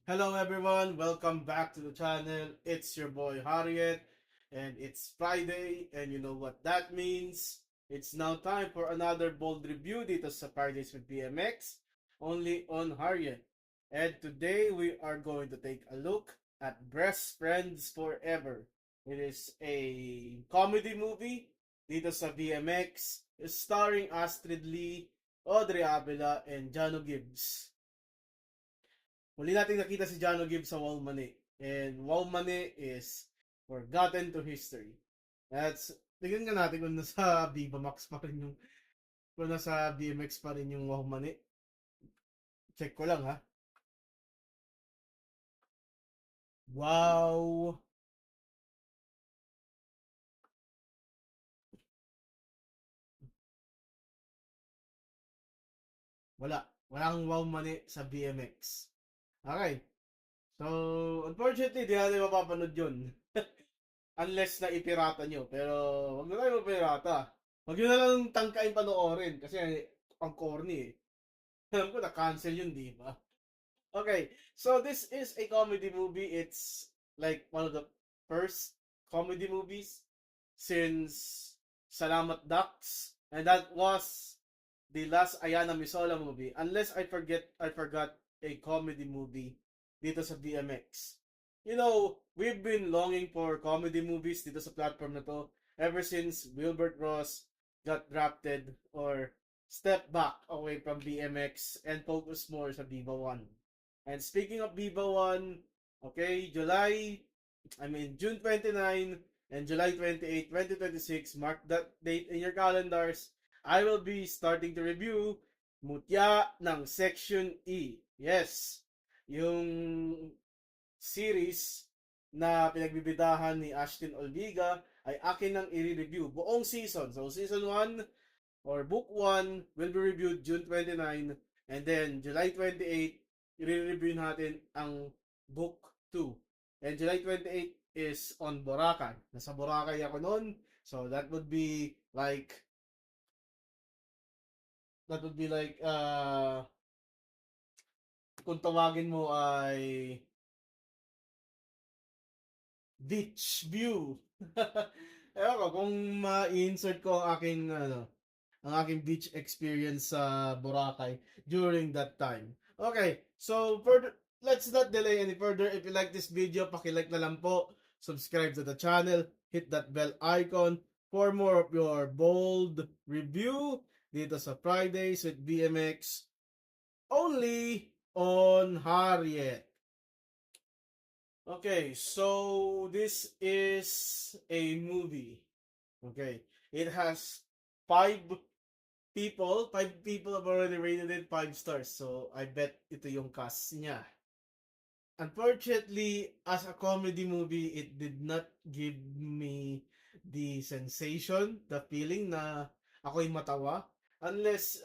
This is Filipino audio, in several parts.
Hello everyone, welcome back to the channel. It's your boy Harriet and it's Friday and you know what that means. It's now time for another bold review dito sa Fridays with BMX only on Harriet. And today we are going to take a look at Best Friends Forever. It is a comedy movie dito sa BMX starring Astrid Lee, Audrey Abela, and Jano Gibbs. Muli nating nakita si Jano Gibbs sa Wow Mani. And Wow Mani is forgotten to history. That's, tingnan nga natin kung nasa Viva Max pa rin yung, kung nasa BMX pa rin yung Wow Mani. Check ko lang ha. Wow! Wala. Walang Wow Mani sa BMX. Okay. So, unfortunately, di natin mapapanood yun. Unless na ipirata nyo. Pero, wag na tayo mapirata. Wag nyo na lang tangkain panoorin. Kasi, ang corny eh. Alam ko na-cancel yun, di ba? Okay, so this is a comedy movie. It's like one of the first comedy movies since Salamat Ducks, and that was the last Ayana Misola movie. Unless I forgot a comedy movie dito sa BMX. You know, we've been longing for comedy movies dito sa platform na to ever since Wilbert Ross got drafted or stepped back away from BMX and focused more sa Viva 1. And speaking of Viva 1, okay, June 29 and July 28, 2026, mark that date in your calendars. I will be starting to review Mutya ng Section E. Yes, yung series na pinagbibidahan ni Ashton Olviga ay akin nang i-review buong season. So season 1 or book 1 will be reviewed June 29 and then July 28 i-review natin ang book 2. And July 28 is on Boracay. Nasa Boracay ako noon. So that would be like kung tawagin mo ay beach view. Ewan ko kung ma-insert ko ang aking beach experience sa Boracay during that time. Okay, so let's not delay any further. If you like this video, paki-like na lang po. Subscribe to the channel. Hit that bell icon for more of your bold review dito sa Fridays with BMX only on Harriet. Okay, so this is a movie. Okay, it has five people. Five people have already rated it 5 stars. So I bet ito yung cast niya. Unfortunately, as a comedy movie, it did not give me the sensation, the feeling na ako'y matawa. Unless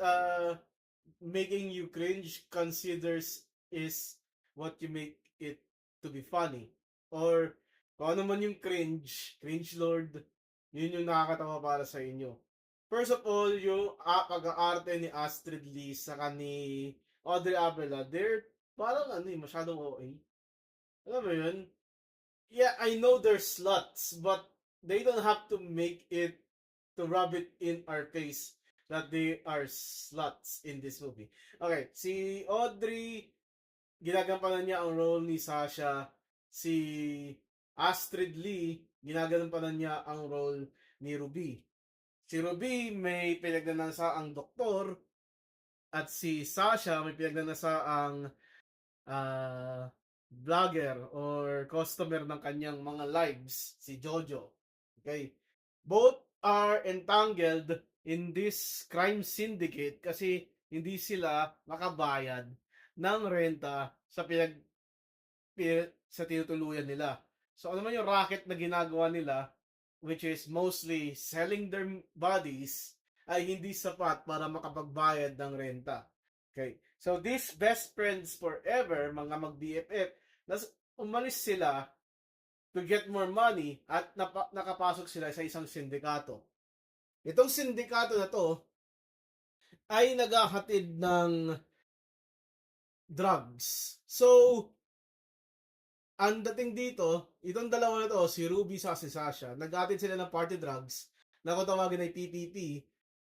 making you cringe considers is what you make it to be funny. Or kung ano man yung cringe lord, yun yung nakakatawa para sa inyo. First of all, yung pag-aarte ni Astrid Lee sa ni Audrey Abela, they're parang masyadong OA. Alam mo yun? Yeah, I know they're sluts, but they don't have to make it to rub it in our face that they are sluts in this movie. Okay, si Audrey, ginagampanan niya ang role ni Sasha. Si Astrid Lee, ginagampanan niya ang role ni Ruby. Si Ruby may pinagnanasa ang doktor at si Sasha may pinagnanasa ang vlogger or customer ng kanyang mga lives, si Jojo. Okay? Both are entangled in this crime syndicate kasi hindi sila makabayad ng renta sa tinutuluyan nila. So ano man yung racket na ginagawa nila, which is mostly selling their bodies, ay hindi sapat para makapagbayad ng renta. Okay. So these best friends forever, mga mag-BFF, umalis sila to get more money at nakapasok sila sa isang sindikato. Itong sindikato na to ay naghahatid ng drugs. So, ang dating dito, itong dalawa na to, si Ruby sa si Sasha, nag-atid sila ng party drugs na kung tawagin ay PPP.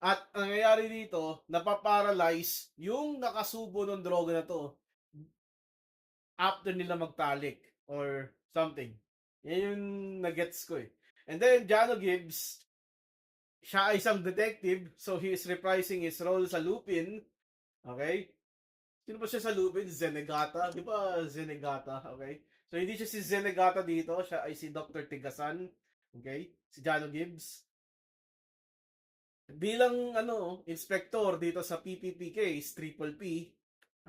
At ang nangyayari dito, napaparalyze yung nakasubo ng droga na to after nila magtalik or something. Yan yung nagets ko eh. And then, Jano Gibbs, siya ay isang detective, so he is reprising his role sa Lupin. Okay? Sino ba siya sa Lupin? Zenegata? Di ba Zenegata? Okay? So, hindi siya si Zenegata dito. Siya ay si Dr. Tigasan. Okay? Si Jano Gibbs. Bilang inspector dito sa PPP case, Triple P,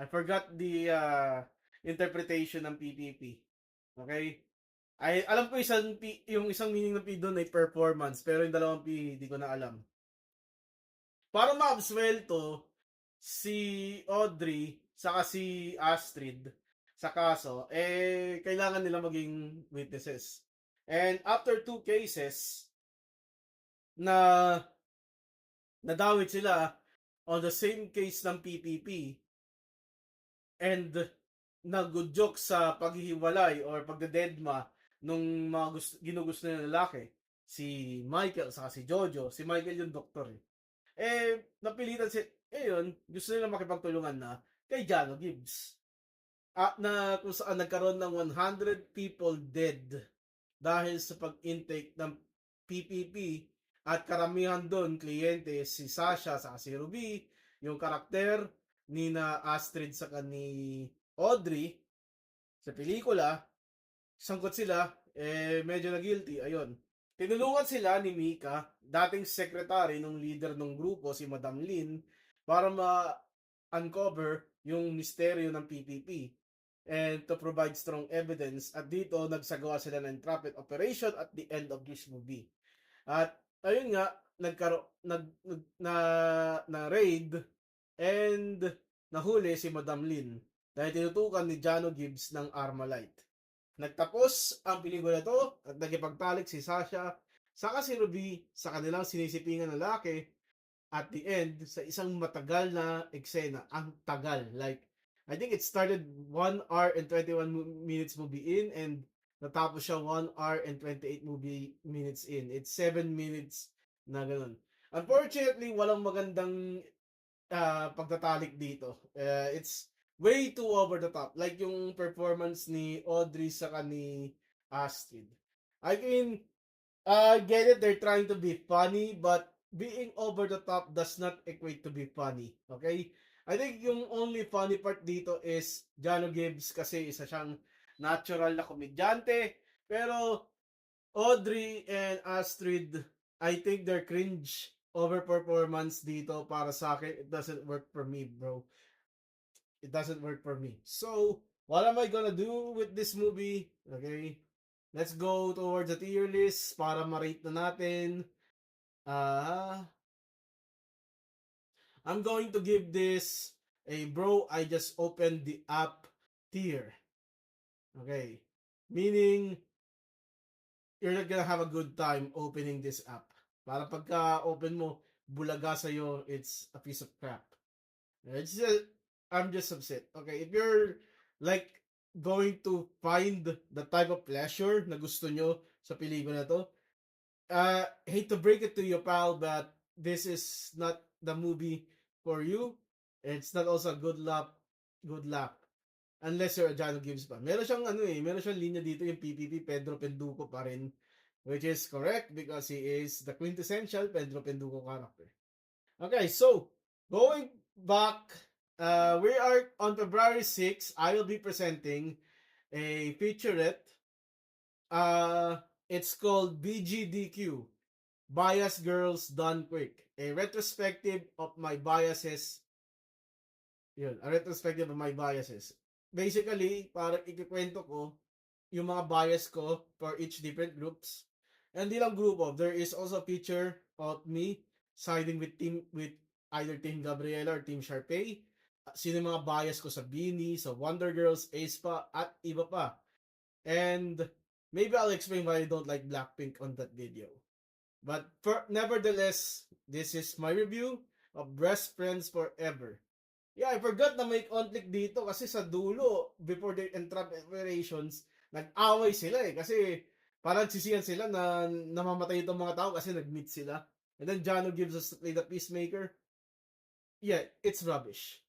I forgot the interpretation ng PPP. Okay? Ay, alam ko yung isang meaning ng P doon ay performance, pero yung dalawang P, hindi ko na alam. Para ma-absuelto si Audrey saka si Astrid sa kaso, kailangan nila maging witnesses. And after 2 cases na nadawit sila on the same case ng PPP and nag-joke sa paghihiwalay or pagdededma nung mga ginugusto ng lalaki, si Michael saka si Jojo. Si Michael yung doktor eh. Napilitan yun, gusto nila makipagtulungan na kay Jano Gibbs. Na kung saan nagkaroon ng 100 people dead dahil sa pag-intake ng PPP at karamihan doon kliyente si Sasha sa si Ruby, yung karakter ni na Astrid sa ni Audrey sa pelikula, sangkot sila, medyo na guilty, ayun. Tinulungan sila ni Mika, dating secretary ng leader ng grupo, si Madam Lin, para ma-uncover yung misteryo ng PPP and to provide strong evidence. At dito, nagsagawa sila ng traffic operation at the end of this movie. At ayun nga, na raid and nahuli si Madam Lin dahil tinutukan ni Jano Gibbs ng Armalite. Nagtapos ang pelikula to at nagipagtalik si Sasha saka si Ruby sa kanilang sinisipingan na lalaki at the end sa isang matagal na eksena. Ang tagal. Like, I think it started 1 hour and 21 minutes movie in and natapos siya 1 hour and 28 minutes in. It's 7 minutes na ganun. Unfortunately, walang magandang pagtatalik dito. It's way too over the top. Like yung performance ni Audrey sa ni Astrid. I mean, get it, they're trying to be funny, but being over the top does not equate to be funny. Okay? I think yung only funny part dito is Jano Gibbs kasi isa siyang natural na komedyante. Pero Audrey and Astrid, I think they're cringe overperformance dito para sa akin. It doesn't work for me, bro. It doesn't work for me. So, what am I gonna do with this movie? Okay? Let's go towards the tier list para ma-rate na natin. I'm going to give this a bro, I just opened the app tier. Okay? Meaning, you're not gonna have a good time opening this app. Para pagka-open mo, bulaga sa'yo, it's a piece of crap. I'm just upset. Okay, if you're like going to find the type of pleasure na gusto nyo sa pelikula na to, hate to break it to you, pal, but this is not the movie for you. It's not also a good laugh. Unless you're a Jano Gibbs fan. Meron siyang linya dito yung PPP, Pedro Penduko pa rin. Which is correct because he is the quintessential Pedro Penduko character. Okay, so, going back, we are on February 6. I will be presenting a featurette. It's called BGDQ, Bias Girls Done Quick. A retrospective of my biases. A retrospective of my biases. Basically, parang ikikwento ko yung mga bias ko for each different groups. And di lang group of, there is also a picture of me siding with either Team Gabriela or Team Sharpay. Sino yung mga bias ko sa Beanie, sa Wonder Girls, aespa, at iba pa. And maybe I'll explain why I don't like Blackpink on that video. But nevertheless, this is my review of Best Friends Forever. Yeah, I forgot na may conflict dito kasi sa dulo, before the entrap operations, nag-away sila eh. Kasi parang sisiyan sila na namamatay itong mga tao kasi nag-meet sila. And then Jano gives us the Peacemaker. Yeah, it's rubbish.